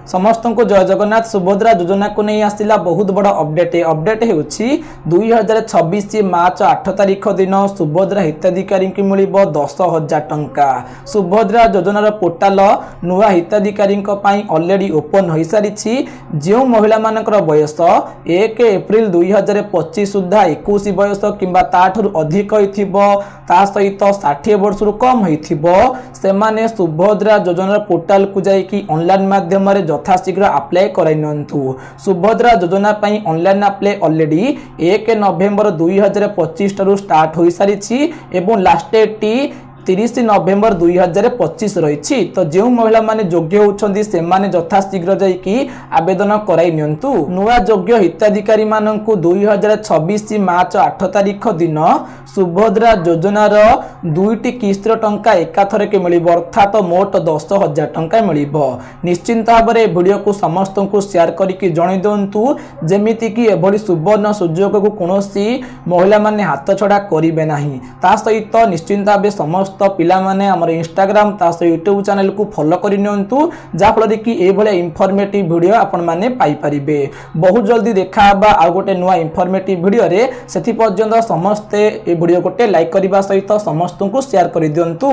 समस्त को जय जगन्नाथ। सुभद्रा योजना को नहीं आसला बहुत बड़ा अपडेट होउछि 2026 मार्च 8 तारिख दिन सुभद्रा हिताधिकारी की मिल 10,000 टंका। सुभद्रा योजनार पोर्टाल नुआ हिताधिकारी ऑलरेडी ओपन हो सारी। जो महिला मानकर बयस 1 एप्रिल 2025 सुधा 21 बयस किंबा ताठू अधिक होता सहित 60 वर्ष कम होने सुभद्रा योजनार पोर्टाल को जाइए ऑनलाइन माध्यम यथाशीघ्र अप्लाई कराइनु। सुभद्रा योजना ऑनलाइन अप्लाई ऑलरेडी 1 नवेम्बर 2025 ठारू स्टार्ट हो सारी एवं लास्ट डेट 30 नवेम्बर 2025 रही। तो जो महिला माने योग्य होती से यथाशीघ्र जाइए आवेदन कराई नियंतु। नुआ योग्य हिताधिकारी माननकु 2026 मार्च 8 तारिख दिन सुभद्रा योजनार 2टी किस्त टंका एकाथर के मिल अर्थात मोट 10,000 टंका मिल। निश्चिंत भाव में वीडियो को समस्त को शेयर करके जन दिंतु जमीती कि एभली सुवर्ण सुजोग को कौन महिला माने हाथ छड़ा करेंगे ना। ता सहित निश्चिंत भाव समस्त पिला माने हमर इंस्टाग्राम ता सहित यूट्यूब चैनल को फॉलो कर नियंतु जाफल कि ये इनफॉर्मेटिव वीडियो आपण माने पाई परिबे। बहुत जल्दी देखा आ गोटे नुआ इनफॉर्मेटिव वीडियो रे। सेथि पर्यंत समस्ते ए वीडियो गोटे लाइक करबा सहित समस्त को शेयर कर दियंतु।